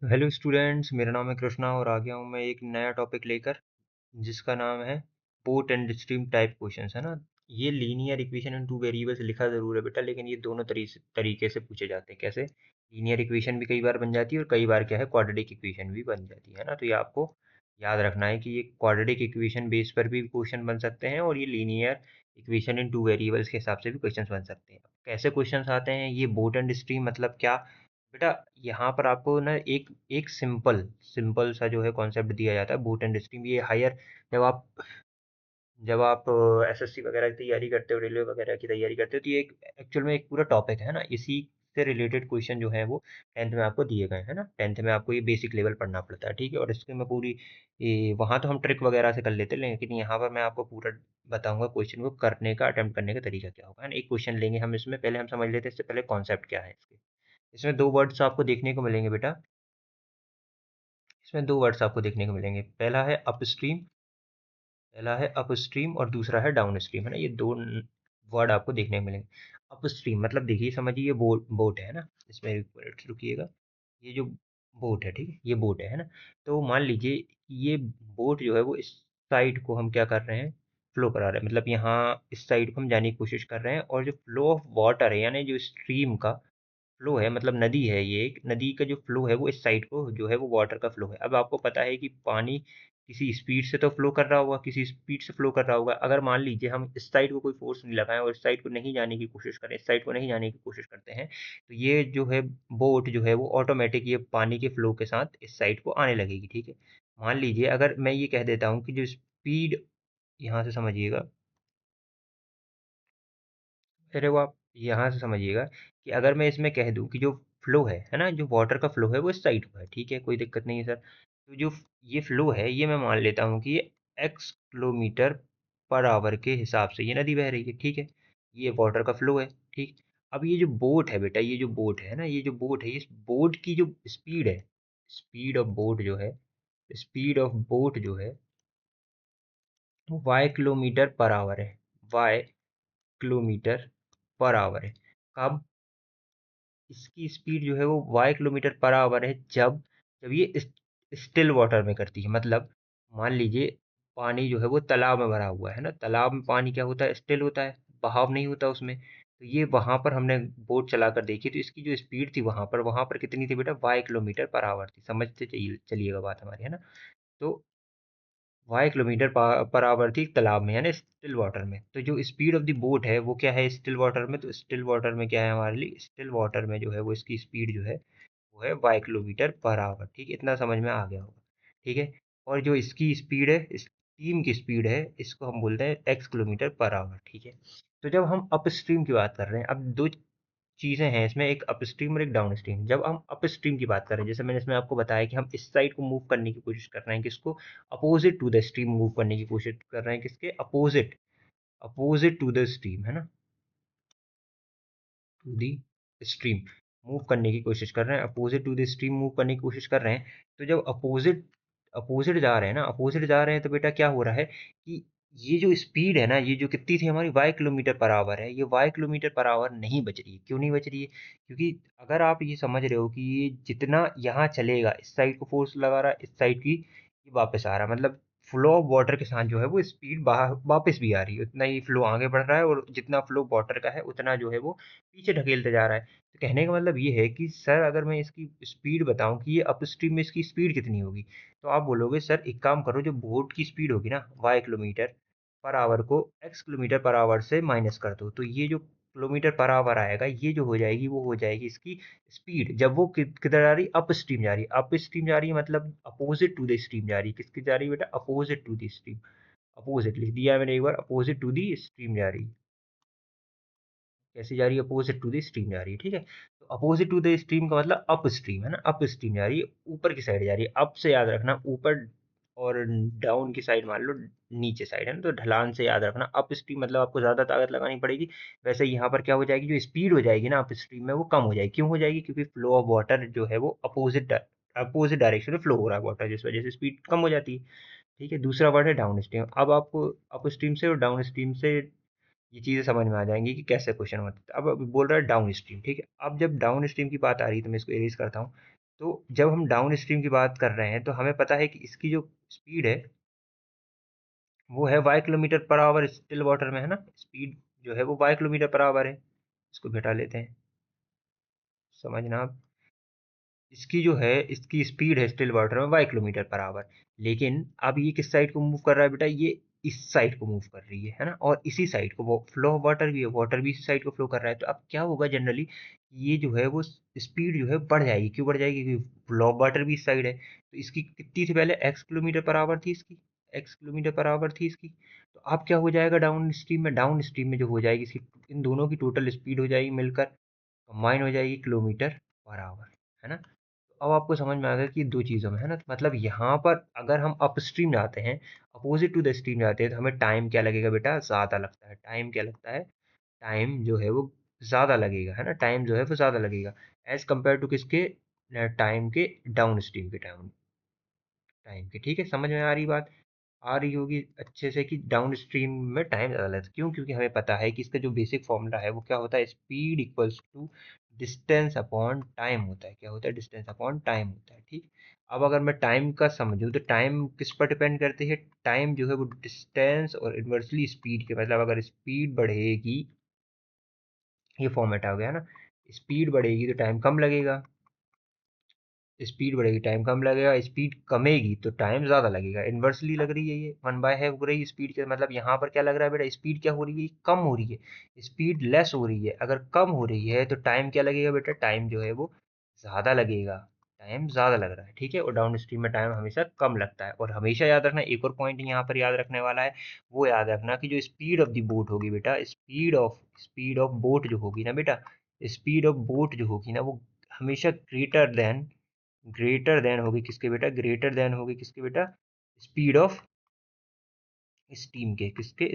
Hello students, मेरा नाम है कृष्णा और आ गया हूँ मैं एक नया टॉपिक लेकर जिसका नाम है boat and stream type questions, है ना। ये linear equation in two variables लिखा ज़रूर है बेटा, लेकिन ये दोनों तरीके से पूछे जाते हैं। कैसे? लीनियर इक्वेशन भी कई बार बन जाती है और कई बार क्या है, क्वाड्रेटिक इक्वेशन भी बन जाती है ना। तो ये आपको याद रखना है कि ये क्वाड्रेटिक इक्वेशन बेस पर भी क्वेश्चन बन सकते हैं और ये linear equation in two variables के हिसाब से भी क्वेश्चन बन सकते हैं। कैसे क्वेश्चन आते हैं ये बोट एंड स्ट्रीम मतलब क्या बेटा? यहाँ पर आपको ना एक एक सिंपल सिंपल सा जो है कॉन्सेप्ट दिया जाता है बूट एंड स्ट्रीम। ये हायर जब आप जब आप एसएससी वगैरह की तैयारी करते हो, रेलवे वगैरह की तैयारी करते हो, तो ये एक एक्चुअल में एक पूरा टॉपिक है ना। इसी से रिलेटेड क्वेश्चन जो है वो टेंथ में आपको दिए गए हैं ना। टेंथ में आपको ये बेसिक लेवल पढ़ना पड़ता है, ठीक है। और इसके मैं पूरी वहाँ तो हम ट्रिक वगैरह से कर लेते हैं, लेकिन यहाँ पर मैं आपको पूरा बताऊंगा क्वेश्चन को करने का, अटेम्प्ट करने का तरीका क्या होगा, है ना। एक क्वेश्चन लेंगे हम, इसमें पहले हम समझ लेते हैं इससे पहले कॉन्सेप्ट क्या है इसके। इसमें दो वर्ड्स आपको देखने को मिलेंगे बेटा। इसमें दो वर्ड्स आपको देखने को मिलेंगे। पहला है अपस्ट्रीम और दूसरा है डाउनस्ट्रीम, है ना। ये दो वर्ड आपको देखने को मिलेंगे। अपस्ट्रीम मतलब देखिए, समझिए ये बोट बोट है ना। इसमें एक मिनट रुकिएगा। ये जो बोट है, ठीक है, ये बोट है ना। तो मान लीजिए ये बोट जो है वो इस साइड को हम क्या कर रहे हैं, फ्लो करा रहे हैं। मतलब यहाँ इस साइड को हम जाने की कोशिश कर रहे हैं, और जो फ्लो ऑफ वाटर है यानी जो स्ट्रीम का फ्लो है, मतलब नदी है, ये एक नदी का जो फ्लो है वो इस साइड को जो है वो वाटर का फ्लो है। अब आपको पता है कि पानी किसी स्पीड से तो फ्लो कर रहा होगा, किसी स्पीड से फ्लो कर रहा होगा। अगर मान लीजिए हम इस साइड को कोई फोर्स नहीं लगाएं और इस साइड को नहीं जाने की कोशिश करें, इस साइड को नहीं जाने की कोशिश करते हैं, तो ये जो है बोट जो है वो ऑटोमेटिक ये पानी के फ्लो के साथ इस साइड को आने लगेगी, ठीक है। मान लीजिए अगर मैं ये कह देता हूँ कि जो स्पीड, यहाँ से समझिएगा, अरे वो आप यहाँ से समझिएगा कि अगर मैं इसमें कह दूँ कि जो फ्लो है ना, जो वाटर का फ्लो है वो इस साइड को है, ठीक है, कोई दिक्कत नहीं है सर। तो जो ये फ्लो है ये मैं मान लेता हूँ कि ये x किलोमीटर पर आवर के हिसाब से ये नदी बह रही है, ठीक है। ये वाटर का फ्लो है, ठीक। अब ये जो बोट है बेटा, ये जो बोट है ना, ये जो बोट है, इस बोट की जो स्पीड है, स्पीड ऑफ बोट जो है, स्पीड ऑफ बोट जो है वो y किलोमीटर पर आवर है। y किलोमीटर पर आवर है। कब? इसकी स्पीड जो है वो वाई किलोमीटर पर आवर है जब जब ये स्टिल वाटर में करती है। मतलब मान लीजिए पानी जो है वो तालाब में भरा हुआ है ना। तालाब में पानी क्या होता है, स्टिल होता है, बहाव नहीं होता उसमें। तो ये वहां पर हमने बोट चलाकर देखी, तो इसकी जो स्पीड थी वहां पर कितनी थी बेटा, वाई किलोमीटर पर आवर थी। समझते चलिएगा बात हमारी, है ना। तो वाई किलोमीटर पर आवर थी तालाब में यानी स्टिल वाटर में। तो जो स्पीड ऑफ द बोट है वो क्या है स्टिल वाटर में, तो स्टिल वाटर में क्या है हमारे लिए, स्टिल वाटर में जो है वो इसकी स्पीड जो है वो है वाई किलोमीटर पर आवर, ठीक है। इतना समझ में आ गया होगा, ठीक है। और जो इसकी स्पीड है, स्टीम की स्पीड है, इसको हम बोलते हैं एक्स किलोमीटर पर आवर, ठीक है। तो जब हम अप स्ट्रीम की बात कर रहे हैं, अब दो चीज़ें हैं इसमें, एक अपस्ट्रीम और एक डाउनस्ट्रीम। जब हम अपस्ट्रीम की बात कर रहे हैं, जैसे मैंने इसमें आपको बताया कि हम इस साइड को मूव करने की कोशिश कर रहे हैं, किसको, opposite to the stream move करने की कोशिश कर रहे हैं, किसके opposite, opposite to the stream, है ना, टू दी स्ट्रीम मूव करने की कोशिश कर रहे हैं, opposite to the stream move करने की कोशिश कर रहे हैं। तो जब अपोजिट अपोजिट जा रहे हैं ना, अपोजिट जा रहे हैं, तो बेटा क्या हो रहा है कि ये जो स्पीड है ना, ये जो कितनी थी हमारी, वाई किलोमीटर पर आवर है, ये वाई किलोमीटर पर आवर नहीं बच रही है। क्यों नहीं बच रही है? क्योंकि अगर आप ये समझ रहे हो कि ये जितना यहाँ चलेगा, इस साइड को फोर्स लगा रहा है, इस साइड की ये वापस आ रहा है, मतलब फ्लो ऑफ वाटर के साथ जो है वो स्पीड बाहर वापस भी आ रही है, उतना ही फ्लो आगे बढ़ रहा है, और जितना फ्लो वाटर का है उतना जो है वो पीछे ढकेलते जा रहा है। तो कहने का मतलब ये है कि सर अगर मैं इसकी स्पीड बताऊं कि ये अपस्ट्रीम में इसकी स्पीड कितनी होगी, तो आप बोलोगे सर एक काम करो, जो बोट की स्पीड होगी ना वाई किलोमीटर पर आवर को एक्स किलोमीटर पर आवर से माइनस कर दो, तो ये जो किलोमीटर पर आवर आएगा ये जो हो जाएगी वो हो जाएगी इसकी स्पीड, जब वो किधर जा रही, अप स्ट्रीम जा रही है। अप स्ट्रीम जा रही है मतलब अपोजिट टू द स्ट्रीम जा रही है। किसकी जा रही है बेटा, opposite to the stream. Opposite लिख दिया है मैंने एक बार, अपोजिट टू द स्ट्रीम जा रही है। कैसी जा रही है, अपोजिट टू द स्ट्रीम जा रही है, ठीक है। तो अपोजिट टू द स्ट्रीम का मतलब अप स्ट्रीम, है ना, अप स्ट्रीम जा रही है, ऊपर की साइड जा रही है। अप से याद रखना ऊपर, और डाउन की साइड मान लो नीचे साइड, है ना। तो ढलान से याद रखना अप स्ट्रीम मतलब आपको ज़्यादा ताकत लगानी पड़ेगी। वैसे यहाँ पर क्या हो जाएगी, जो स्पीड हो जाएगी ना अप स्ट्रीम में वो कम हो जाएगी। क्यों हो जाएगी? क्योंकि फ्लो ऑफ वाटर जो है वो अपोजिट डायरेक्शन में फ्लो हो रहा है वाटर, जिस वजह से स्पीड कम हो जाती है, ठीक है। दूसरा वर्ड है डाउन स्ट्रीम। अब आपको अप स्ट्रीम से और डाउन स्ट्रीम से ये चीज़ें समझ में आ जाएंगी कि कैसे क्वेश्चन होता है। अब बोल रहा है डाउन स्ट्रीम, ठीक है। अब जब डाउन स्ट्रीम की बात आ रही है तो मैं इसको एरेज करता हूँ। तो जब हम डाउन स्ट्रीम की बात कर रहे हैं तो हमें पता है कि इसकी जो स्पीड है वो है y kilometre per our still water में, है ना? स्पीड जो है वो y किलोमीटर पर आवर है। इसको घटा लेते हैं, समझना आप। इसकी जो है इसकी स्पीड है स्टिल वाटर में y किलोमीटर पर आवर। लेकिन अब ये किस साइड को मूव कर रहा है बेटा? ये इस साइड को मूव कर रही है ना? और इसी साइड को वो फ्लो ऑफ वाटर भी है, वाटर भी इसी साइड को फ्लो कर रहा है। तो अब क्या होगा जनरली, ये जो है वो स्पीड जो है बढ़ जाएगी। क्यों बढ़ जाएगी? क्योंकि फ्लो ऑफ वाटर भी इस साइड है। तो इसकी कितनी थी पहले? x किलोमीटर पर आवर थी इसकी, x किलोमीटर पर आवर थी इसकी। तो अब क्या हो जाएगा डाउन स्ट्रीम में? डाउन स्ट्रीम में जो हो जाएगी इसकी, इन दोनों की टोटल स्पीड हो जाएगी मिलकर, कंबाइन हो जाएगी किलोमीटर पर आवर, है ना? अब आपको समझ में आ गया कि दो चीज़ों में, है ना? मतलब यहाँ पर अगर हम अपस्ट्रीम जाते हैं, अपोजिट टू द स्ट्रीम जाते हैं, तो हमें टाइम क्या लगेगा बेटा? ज़्यादा लगता है। टाइम क्या लगता है? टाइम जो है वो ज़्यादा लगेगा, है ना? टाइम जो है वो ज़्यादा लगेगा एज़ कम्पेयर टू किसके? टाइम के, डाउन स्ट्रीम के टाइम टाइम के। ठीक है, समझ में आ रही बात? आ रही होगी अच्छे से कि डाउन स्ट्रीम में टाइम ज़्यादा लगता है। क्यों? क्योंकि हमें पता है कि इसका जो बेसिक फॉर्मूला है वो क्या होता है? Speed equals to distance upon time होता है। क्या होता है? डिस्टेंस अपॉन टाइम होता है। ठीक। अब अगर मैं टाइम का समझूं तो टाइम किस पर डिपेंड करती है? टाइम जो है वो डिस्टेंस और इन्वर्सली स्पीड के, मतलब अगर स्पीड बढ़ेगी, ये फॉर्मेट आ गया ना, स्पीड बढ़ेगी तो टाइम कम लगेगा, स्पीड बढ़ेगी टाइम कम लगेगा, स्पीड कमेगी तो टाइम ज़्यादा लगेगा। इन्वर्सली लग रही है, ये वन बाय है हो रही स्पीड के, मतलब यहाँ पर क्या लग रहा है बेटा? स्पीड क्या हो रही है? कम हो रही है, स्पीड लेस हो रही है। अगर कम हो रही है तो टाइम क्या लगेगा बेटा? टाइम जो है वो ज़्यादा लगेगा, टाइम ज़्यादा लग रहा है। ठीक है, और डाउन स्ट्रीम में टाइम हमेशा कम लगता है। और हमेशा याद रखना, एक और पॉइंट यहाँ पर याद रखने वाला है, वो याद रखना कि जो स्पीड ऑफ द बोट होगी बेटा, स्पीड ऑफ बोट जो होगी ना बेटा, स्पीड ऑफ बोट जो होगी ना वो हमेशा ग्रेटर देन होगी किसके बेटा? ग्रेटर देन होगी किसके बेटा? स्पीड ऑफ स्टीम के, किसके?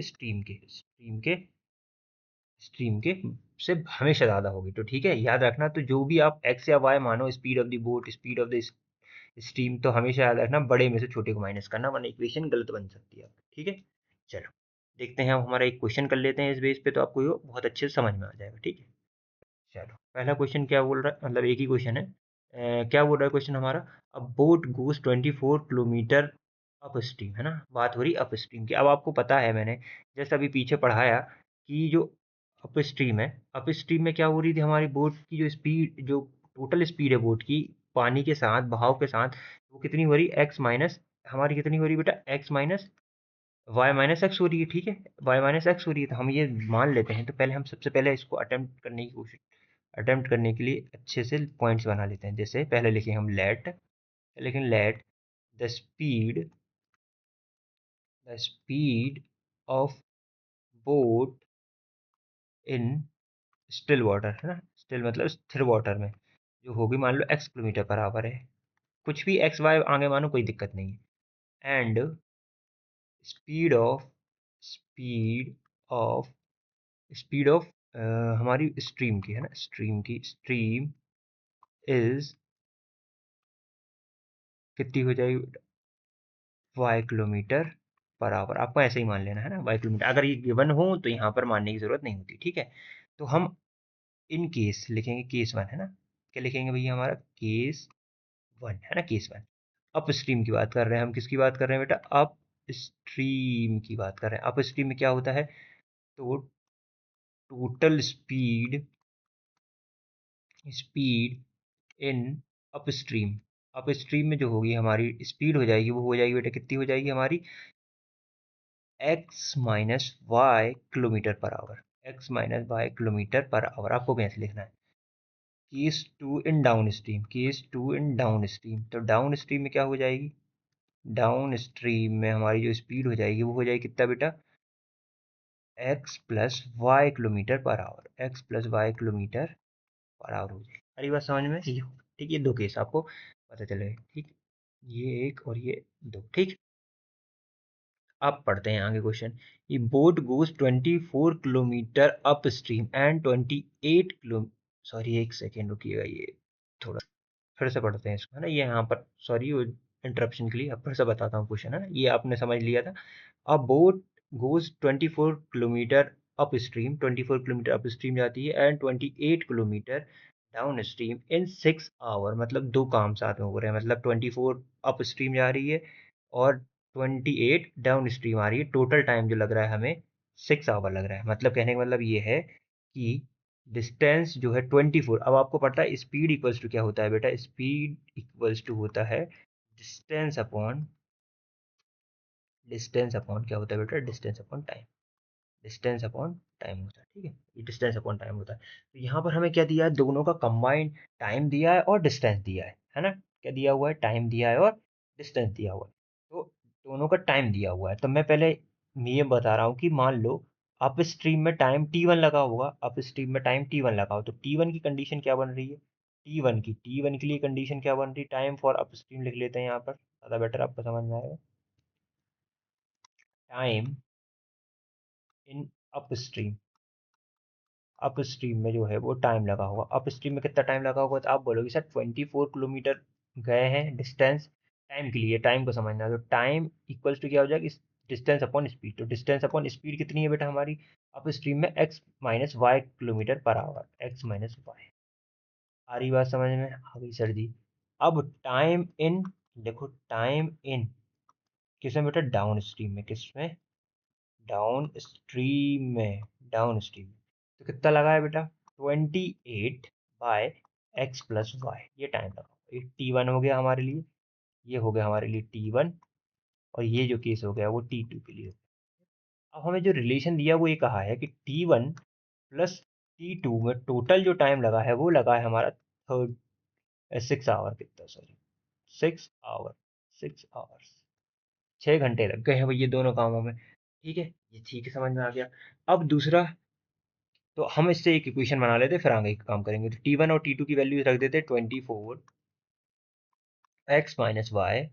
स्ट्रीम के से हमेशा ज़्यादा होगी। तो ठीक है, याद रखना। तो जो भी आप एक्स या वाई मानो, speed of the boat, speed of the stream, तो हमेशा याद रखना बड़े में से छोटे को माइनस करना, वरना इक्वेशन गलत बन सकती है आपकी। ठीक है, चलो देखते हैं, हम हमारा एक क्वेश्चन कर लेते हैं इस बेस पे, तो आपको ये बहुत अच्छे से समझ में आ जाएगा। ठीक है, चलो पहला क्वेश्चन क्या बोल रहा है, मतलब एक ही क्वेश्चन है। क्या बोल रहा है क्वेश्चन हमारा? अ boat goes 24 kilometre up stream, है ना? बात हो रही अप स्ट्रीम की। अब आपको पता है, मैंने जैसे अभी पीछे पढ़ाया कि जो अप स्ट्रीम है, अप स्ट्रीम में क्या हो रही थी? हमारी बोट की जो स्पीड, जो टोटल स्पीड है बोट की पानी के साथ, बहाव के साथ, वो कितनी हो रही? एक्स माइनस, हमारी कितनी हो रही बेटा? X minus Y minus X हो रही है। ठीक है, वाई माइनस एक्स हो रही है, तो हम ये मान लेते हैं। तो पहले हम सबसे पहले इसको अटेम्प्ट करने के लिए अच्छे से पॉइंट्स बना लेते हैं। जैसे पहले लिखे हम let the speed the speed of boat in still water, है ना? स्टिल मतलब स्थिर वाटर में, जो होगी मान लो x किलोमीटर पर आवर है। कुछ भी एक्स वाई आगे मानो, कोई दिक्कत नहीं है। And speed of speed of speed of हमारी स्ट्रीम की, है ना? स्ट्रीम इज कितनी हो जाएगी? Y kilometre per hour. आपको ऐसे ही मान लेना, है ना? वाई किलोमीटर, अगर ये गिवन हो तो यहाँ पर मानने की जरूरत नहीं होती। ठीक है, तो हम इन केस लिखेंगे, केस वन, है ना? क्या लिखेंगे भैया? हमारा केस वन, है ना? केस वन, अप स्ट्रीम की बात कर रहे हैं हम। किसकी बात कर रहे हैं बेटा? अप स्ट्रीम की बात कर रहे हैं। अप स्ट्रीम में क्या होता है? तो total speed speed in upstream, upstream में जो होगी हमारी स्पीड हो जाएगी, वो हो जाएगी बेटा, कितनी हो जाएगी हमारी? X minus Y kilometre per hour, X minus Y kilometre per hour. आपको कैसे लिखना है? Case two in downstream, तो डाउन स्ट्रीम में क्या हो जाएगी? डाउन स्ट्रीम में हमारी जो स्पीड हो जाएगी वो हो जाएगी कितना बेटा? X plus Y kilometre per hour, X plus Y kilometre per hour हो जाएगी। अरे बात समझ में? ये ठीक, ये दो केस आपको पता चले। ठीक, ये एक और ये दो। ठीक, अब पढ़ते हैं आगे क्वेश्चन। ये boat goes 24 kilometre up stream and 28 kilo, sorry एक सेकेंड रुकिएगा, ये थोड़ा फिर से पढ़ते हैं इसको, है ना? ये यहाँ पर सॉरी वो इंटरप्शन के लिए, अब फिर से बताता हूँ क्वेश्चन, है ना? ये आपने समझ लिया था। A boat goes 24 kilometre upstream, 24 kilometre upstream जाती है, and 28 kilometre downstream in 6 hour, मतलब 2 काम साथ में हो रहे हैं, मतलब 24 अप स्ट्रीम जा रही है और 28 डाउन स्ट्रीम आ रही है। टोटल टाइम जो लग रहा है हमें 6 आवर लग रहा है। मतलब कहने का मतलब ये है कि डिस्टेंस जो है 24। अब आपको पता है स्पीड इक्वल्स टू क्या होता है बेटा, स्पीड इक्वल्स टू होता है डिस्टेंस अपॉन, डिस्टेंस अपॉन क्या होता है बेटा, distance upon time, distance upon time होता है। ठीक है, ये डिस्टेंस अपॉन टाइम होता है। तो यहाँ पर हमें क्या दिया है, दोनों का कंबाइंड टाइम दिया है और डिस्टेंस दिया है ना। क्या दिया हुआ है, टाइम दिया है और डिस्टेंस दिया हुआ है। तो दोनों का टाइम दिया हुआ है। तो मैं पहले ये बता रहा हूँ कि मान लो अप स्ट्रीम में टाइम T1 लगा होगा, अप स्ट्रीम में टाइम T1 लगा हो, तो T1 की कंडीशन क्या बन रही है, T1 की लिए कंडीशन क्या बन रही है, टाइम फॉर अप स्ट्रीम लिख लेते हैं यहाँ पर, ज़्यादा बेटर आपको समझ में आएगा। Time in up stream, up stream में जो है वो टाइम लगा होगा। अप स्ट्रीम में कितना टाइम लगा होगा, तो आप बोलोगे सर 24 किलोमीटर गए हैं डिस्टेंस, टाइम के लिए, टाइम को समझना है। तो टाइम इक्वल्स टू क्या हो जाएगा, डिस्टेंस अपॉन स्पीड। तो डिस्टेंस अपॉन स्पीड कितनी है बेटा हमारी अप स्ट्रीम में, X minus Y kilometre per hour, X minus Y. आ रही बात समझ में, आ गई सर जी। अब टाइम इन, देखो टाइम इन किसमें बेटा, डाउन स्ट्रीम में, किसमें, डाउन स्ट्रीम में, डाउन स्ट्रीम में। तो कितना लगा है बेटा, 28/x+y, ये टाइम लगा। ये T1 हो गया हमारे लिए, ये हो गया हमारे लिए T1, और ये जो केस हो गया वो T2 के लिए। अब हमें जो रिलेशन दिया वो ये कहा है कि T1 प्लस T2 में टोटल जो टाइम लगा है वो लगा है हमारा थर्ड 6 आवर, कितना सॉरी 6 आवर, 6 आवर्स, 6 घंटे लग गए हैं भैया दोनों कामों में। ठीक है, ये ठीक है, समझ में आ गया। अब दूसरा, तो हम इससे एक इक्वेशन बना लेते, फिर आगे का काम करेंगे। तो T1 और T2 की वैल्यू रख देते 24 x माइनस वाई।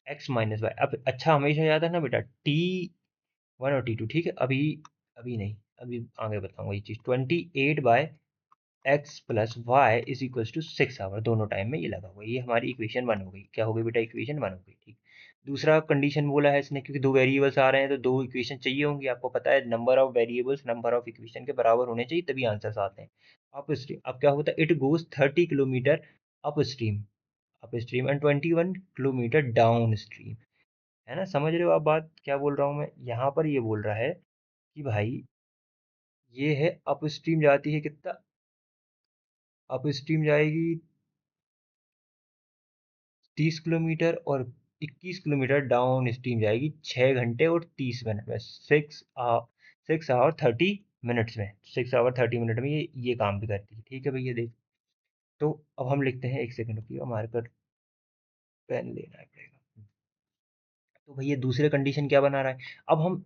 अब अच्छा हमेशा याद है ना बेटा, T1 और T2, ठीक है। अभी अभी नहीं, अभी आगे बताऊंगा ये चीज़। 28/x+y is equals to 6 hour, दोनों टाइम में ये लगा हुआ है। ये हमारी इक्वेशन 1 हो गई। क्या हो गई बेटा, इक्वेशन 1 हो गई। ठीक, दूसरा कंडीशन बोला है इसने, क्योंकि दो वेरिएबल्स आ रहे हैं तो दो इक्वेशन चाहिए होंगी। आपको पता है number of variables number of equation के बराबर होने चाहिए, तभी आंसर्स आते हैं। अप स्ट्रीम, अब क्या होता है, it goes 30 kilometre up stream, up stream and 21 kilometre down stream. है ना, समझ रहे हो आप बात क्या बोल रहा हूँ मैं। यहाँ पर ये बोल रहा है कि भाई ये है अप स्ट्रीम जाती है कितना, अप स्ट्रीम जाएगी 30 किलोमीटर, और 21 किलोमीटर डाउन स्ट्रीम जाएगी 6 घंटे और 30 मिनट में, 6 आवर 30 मिनट्स में, 6 आवर 30 मिनट में ये काम भी करती है। ठीक है भैया देख, तो अब हम लिखते हैं, एक सेकंड रुकिए, हमारे पर पेन लेना पड़ेगा। तो भैया दूसरे कंडीशन क्या बना रहा है, अब हम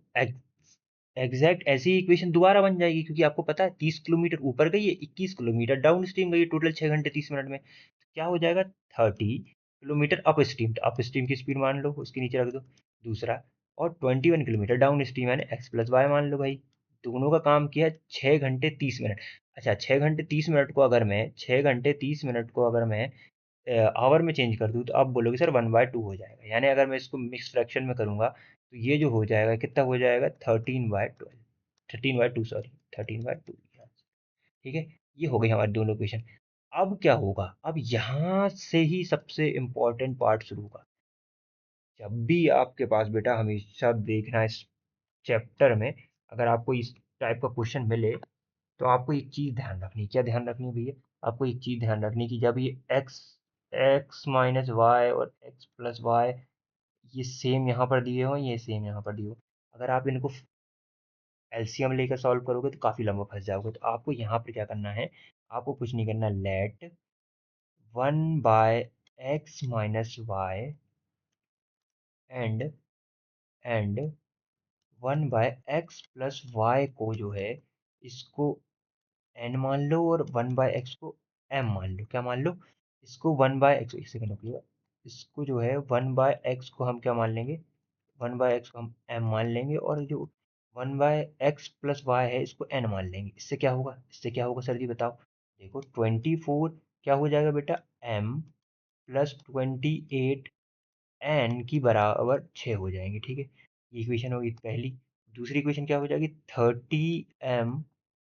एग्जैक्ट ऐसी इक्वेशन दोबारा बन जाएगी, क्योंकि आपको पता है 30 किलोमीटर ऊपर गई है, 21 किलोमीटर डाउन स्ट्रीम गई है, टोटल 6 घंटे 30 मिनट में। क्या हो जाएगा, 30 किलोमीटर अप स्ट्रीम, तो अप स्ट्रीम की स्पीड मान लो, उसके नीचे रख दो दूसरा, और 21 किलोमीटर डाउन स्ट्रीम यानी एक्स+वाई मान लो भाई। दोनों का काम किया है 6 घंटे 30 मिनट। अच्छा, 6 घंटे 30 मिनट को अगर मैं, 6 घंटे 30 मिनट को अगर मैं आवर में चेंज कर दूँ, तो आप बोलोगे सर 1/2 हो जाएगा। यानी अगर मैं इसको मिक्स फ्रैक्शन में करूँगा तो ये जो हो जाएगा कितना हो जाएगा, 13/12, 13/2 सॉरी, 13/2। ठीक है, ये हो गई हमारी दोनों इक्वेशन। अब क्या होगा, अब यहाँ से ही सबसे इम्पोर्टेंट पार्ट शुरू होगा। जब भी आपके पास बेटा, हमेशा देखना इस चैप्टर में, अगर आपको इस टाइप का क्वेश्चन मिले तो आपको एक चीज़ ध्यान रखनी, क्या ध्यान रखनी है भैया, आपको एक चीज़ ध्यान रखनी कि जब ये एक्स एक्स माइनस वाई और x+y ये सेम यहाँ पर दिए हो, ये सेम यहाँ पर दिए हो, अगर आप इनको एलसीएम लेकर सॉल्व करोगे तो काफ़ी लंबा फंस जाओगे। तो आपको यहाँ पर क्या करना है, आपको कुछ नहीं करना, late 1/x-y and and 1/x+y को जो है, इसको n मान लो, और 1/x को m मान लो। क्या मान लो, इसको 1/x, एक सेकंड रुकिएगा, इसको जो है 1/x को हम क्या मान लेंगे, 1/x को हम m मान लेंगे, और जो 1/x+y है इसको n मान लेंगे। इससे क्या होगा, इससे क्या होगा सर जी बताओ। देखो 24 क्या हो जाएगा बेटा, m प्लस 28 n की बराबर 6 हो जाएंगे। ठीक है, ये इक्वेशन होगी पहली। दूसरी इक्वेशन क्या हो जाएगी, 30m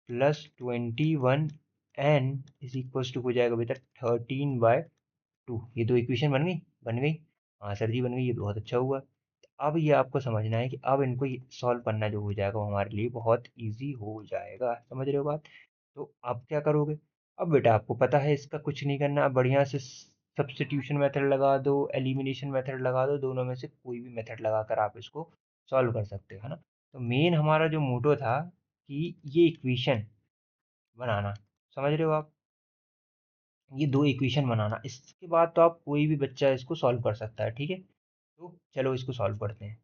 plus 21 N is equals to हो जाएगा बेटा 13/2। ये दो इक्वेशन बन गई। हाँ सर जी बन गई, ये बहुत अच्छा हुआ। अब ये आपको समझना है कि अब इनको सॉल्व करना जो हो जाएगा वो हमारे लिए बहुत इजी हो जाएगा, समझ रहे हो बात। तो आप क्या करोगे, अब बेटा आपको पता है इसका कुछ नहीं करना, अब बढ़िया से सब्स्टिट्यूशन मेथड लगा दो, एलिमिनेशन मेथड लगा दो, दोनों में से कोई भी मेथड लगाकर आप इसको सॉल्व कर सकते हो, है ना। तो मेन हमारा जो मोटो था कि ये इक्वेशन बनाना, समझ रहे हो आप, ये दो इक्वेशन बनाना, इसके बाद तो आप कोई भी बच्चा इसको सॉल्व कर सकता है, ठीक है। तो चलो इसको सॉल्व करते हैं।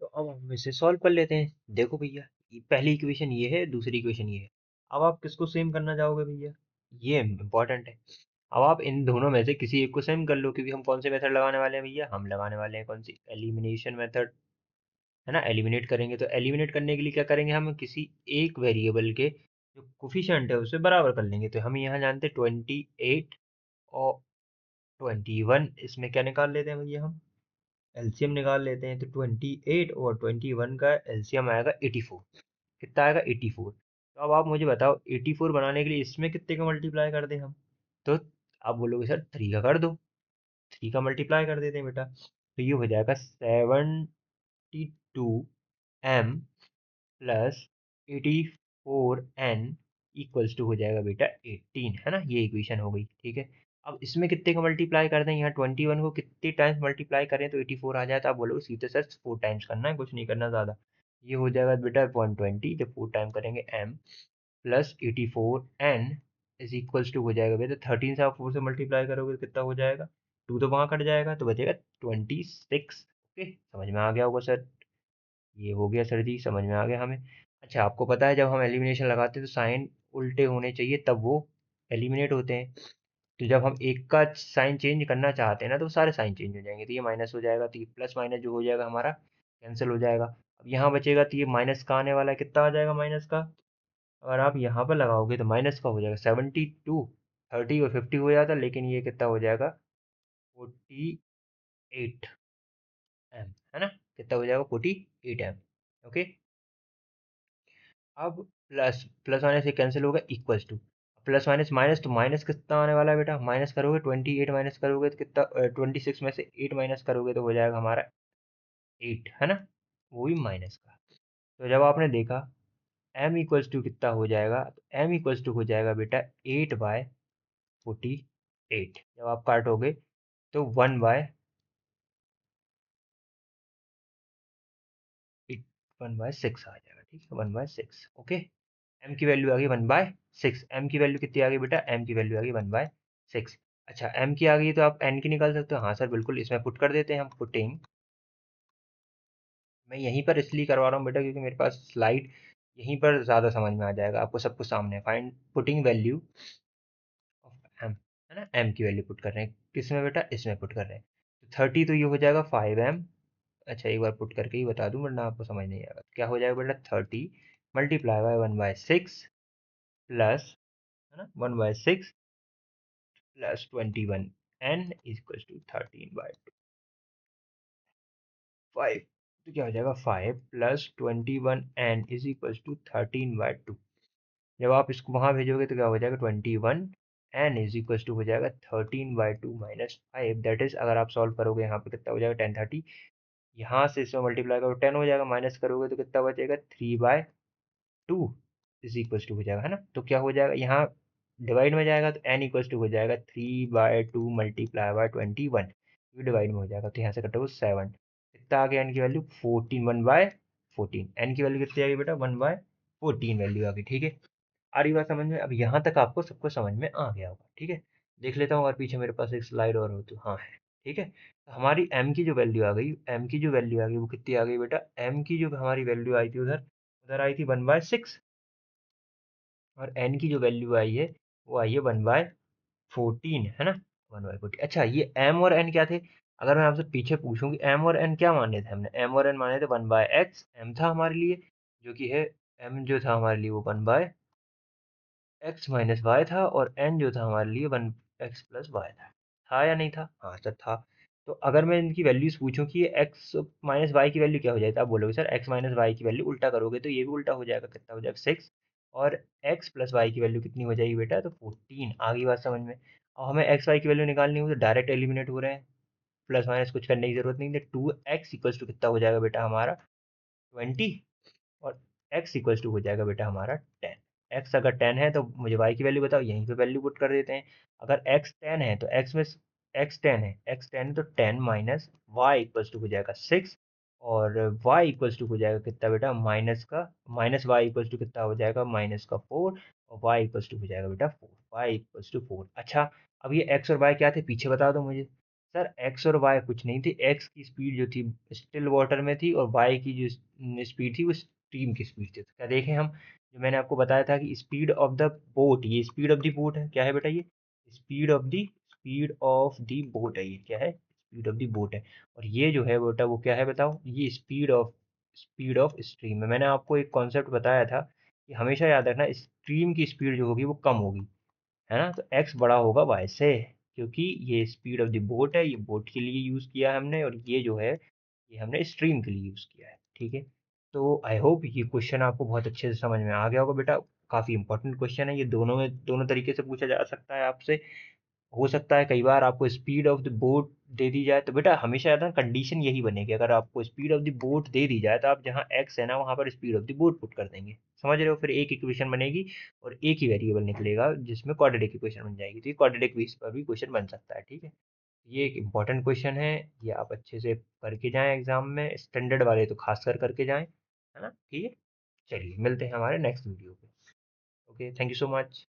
तो अब हम इसे सॉल्व कर लेते हैं। देखो भैया, पहली इक्वेशन ये है, दूसरी इक्वेशन ये है। अब आप किसको सेम करना चाहोगे भैया, ये इंपॉर्टेंट है। अब आप इन दोनों में से किसी एक को सेम कर लो, क्योंकि हम कौन से मेथड लगाने वाले हैं भैया, हम लगाने वाले हैं कौन सी, एलिमिनेशन मेथड, है ना। एलिमिनेट करेंगे, तो एलिमिनेट करने के लिए क्या करेंगे, हम किसी एक वेरिएबल के जो कोफिशिएंट है उसे बराबर कर लेंगे। तो हम यहाँ जानते हैं 28 और 21, इसमें क्या निकाल लेते हैं भैया, हम एलसीएम निकाल लेते हैं। तो 28 और 21 का एलसीएम आएगा 84। कितना आएगा 84। तो अब आप मुझे बताओ 84 बनाने के लिए इसमें कितने का मल्टीप्लाई कर दें हम। तो आप बोलोगे सर 3 का कर दो, 3 का मल्टीप्लाई कर देते हैं बेटा। तो ये हो जाएगा 72m plus 84n equals to हो जाएगा बेटा 18, है ना। ये इक्वेशन हो गई, ठीक है। अब इसमें कितने का मल्टीप्लाई कर दें, यहाँ 21 को कितने टाइम्स मल्टीप्लाई करें तो 84 आ जाए। तो आप बोलोगे सीधे सर 4 टाइम्स करना है, कुछ नहीं करना ज़्यादा। ये हो जाएगा बेटा 120, जब 4 टाइम करेंगे m plus 84n is equals to हो जाएगा बेटा 13 से आप 4 से मल्टीप्लाई करोगे तो कितना हो जाएगा, 2 तो वहाँ कट जाएगा तो बचेगा 26। ओके, समझ में आ गया होगा सर। ये हो गया सर जी, समझ में आ गया हमें। अच्छा, आपको पता है जब हम एलिमिनेशन लगाते हैं तो साइन उल्टे होने चाहिए, तब वो एलिमिनेट होते हैं। तो जब हम एक का साइन चेंज करना चाहते हैं ना, तो सारे साइन चेंज हो जाएंगे। तो ये माइनस हो जाएगा, तो ये प्लस माइनस जो हो जाएगा हमारा कैंसिल हो जाएगा। अब यहाँ बचेगा, तो ये माइनस का आने वाला है, कितना आ जाएगा माइनस का। अगर आप यहाँ पर लगाओगे तो माइनस का हो जाएगा 72, 30 और 50 हो जाता, लेकिन ये कितना हो जाएगा 48m, है ना। कितना हो जाएगा 48m। ओके, अब प्लस प्लस आने से कैंसिल होगा, equals two plus minus minus, तो माइनस कितना आने वाला है बेटा, माइनस करोगे 28 माइनस करोगे तो कितना, 26 में से 8 माइनस करोगे तो हो जाएगा हमारा 8, है ना, वो भी माइनस का। तो जब आपने देखा m इक्वल्स टू कितना हो जाएगा, तो m इक्वल्स टू हो जाएगा बेटा 8/48। जब आप काटोगे तो 1/6 आ जाएगा, ठीक है, 1/6। ओके, m की वैल्यू आ गई 1/6। m की वैल्यू कितनी आ गई बेटा, m की वैल्यू आ गई 1/6। अच्छा, m की आ गई तो आप n की निकाल सकते हो। हाँ सर बिल्कुल, इसमें पुट कर देते हैं हम, पुटिंग। मैं यहीं पर इसलिए करवा रहा हूँ बेटा क्योंकि मेरे पास स्लाइड यहीं पर ज़्यादा समझ में आ जाएगा, आपको सब कुछ सामने। Find putting value of m, है ना, m की वैल्यू पुट कर रहे हैं किसमें बेटा, इसमें पुट कर रहे हैं। तो 30, तो ये हो जाएगा 5m। अच्छा, एक बार पुट करके ही बता दूं वरना आपको समझ नहीं आएगा। क्या हो जाएगा बेटा 30 मल्टीप्लाई बाय 1/6 प्लस, है ना, 1/6 प्लस 21 n इक्वल्स टू 13/5। तो क्या हो जाएगा 5 plus 21 n is equals to 13/2। जब आप इसको वहां भेजोगे तो क्या हो जाएगा 21 n इज इक्वल्स टू हो जाएगा 13/2 माइनस 5। दैट इज, अगर आप सॉल्व करोगे यहाँ पे कितना हो जाएगा 1030, यहाँ से इसमें मल्टीप्लाई करो 10 हो जाएगा, माइनस करोगे तो कितना बचेगा 3/2 इज इक्वल्स टू हो जाएगा, है ना। तो क्या हो जाएगा, यहाँ डिवाइड में जाएगा तो n इक्वल्स टू हो जाएगा 3/2 मल्टीप्लाई बाय 21, ये डिवाइड में हो जाएगा तो यहाँ से कटोगे 7। कितना आ गया n की वैल्यू 14, 1/14। n की वैल्यू कितनी आ गई बेटा 1/14 वैल्यू आ गई, ठीक है। आ रही बात समझ में, अब यहाँ तक आपको सब कुछ समझ में आ गया होगा, ठीक है। देख लेता हूँ और पीछे मेरे पास एक स्लाइड और हो तो, हाँ है, ठीक है। तो हमारी m की जो वैल्यू आ गई, m की जो वैल्यू आ गई वो कितनी आ गई बेटा, m की जो हमारी वैल्यू आई थी उधर उधर आई थी 1/6, और n की जो वैल्यू आई है वो आई है 1/14, है ना, 1/14। अच्छा, ये m और n क्या थे, अगर मैं आपसे पीछे पूछूं कि m और n क्या माने थे, हमने m और n माने थे 1/x, m था हमारे लिए जो कि है, m जो था हमारे लिए वो 1/x माइनस वाई था, और n जो था हमारे लिए 1x प्लस वाई था या नहीं था, हाँ सर था। तो अगर मैं इनकी वैल्यूज पूछूं कि ये x माइनस वाई की वैल्यू क्या हो जाए, तो आप बोलोगे सर x माइनस वाई की वैल्यू उल्टा करोगे तो ये भी उल्टा हो जाएगा, कितना हो जाएगा 6। और x प्लस वाई की वैल्यू कितनी हो जाएगी बेटा, तो 14। आ गई बात समझ में। अब हमें एक्स वाई की वैल्यू निकालनी हो तो डायरेक्ट एलिमिनेट हो रहे हैं, प्लस माइनस कुछ करने की जरूरत नहीं है। 2x इक्वल्स टू कितना हो जाएगा बेटा हमारा 20, और x इक्वल्स टू हो जाएगा बेटा हमारा 10। x अगर 10 है तो मुझे y की वैल्यू बताओ, यहीं पे वैल्यू पुट कर देते हैं। अगर x 10 है तो x 10 है तो 10 माइनस वाई इक्वल्स टू हो जाएगा 6, और y इक्वल्स टू हो जाएगा कितना बेटा, माइनस वाई इक्वल्स टू कितना हो जाएगा, -4, और y इक्वल्स टू हो जाएगा बेटा 4, y इक्वल्स टू 4। अच्छा, अब ये x और y क्या थे पीछे बता दो मुझे। सर एक्स और वाई कुछ नहीं थी, एक्स की स्पीड जो थी स्टिल वाटर में थी, और वाई की जो स्पीड थी वो स्ट्रीम की स्पीड थी। तो क्या देखें हम, जो मैंने आपको बताया था कि स्पीड ऑफ द बोट, ये स्पीड ऑफ द बोट है, क्या है बेटा ये स्पीड ऑफ द बोट है, ये क्या है, स्पीड ऑफ द बोट है। और ये जो है बेटा वो क्या है बताओ, ये स्पीड ऑफ स्ट्रीम है। मैंने आपको एक कॉन्सेप्ट बताया था कि हमेशा याद रखना, स्ट्रीम की स्पीड जो होगी वो कम होगी, है ना। तो एक्स बड़ा होगा वाई से, क्योंकि ये स्पीड ऑफ द बोट है, ये बोट के लिए यूज़ किया है हमने, और ये जो है ये हमने स्ट्रीम के लिए यूज़ किया है, ठीक है। तो आई होप ये क्वेश्चन आपको बहुत अच्छे से समझ में आ गया होगा बेटा। काफ़ी इंपॉर्टेंट क्वेश्चन है ये, दोनों तरीके से पूछा जा सकता है आपसे। हो सकता है कई बार आपको स्पीड ऑफ द बोट दे दी जाए, तो बेटा हमेशा याद रखना कंडीशन यही बनेगी, अगर आपको स्पीड ऑफ द बोट दे दी जाए तो आप जहाँ एक्स है ना वहाँ पर speed of the boat put कर देंगे, समझ रहे हो। फिर एक इक्वेशन बनेगी और एक ही वेरिएबल निकलेगा जिसमें क्वाड्रेटिक इक्वेशन बन जाएगी, तो ये क्वाड्रेटिक बेस पर भी क्वेश्चन बन सकता है, ठीक है। ये एक इंपॉर्टेंट क्वेश्चन है, ये आप अच्छे से करके जाएं एग्जाम में, स्टैंडर्ड वाले तो खास कर करके जाएं, है ना, ठीक है। चलिए मिलते हैं हमारे नेक्स्ट वीडियो पे। Okay, thank you so much.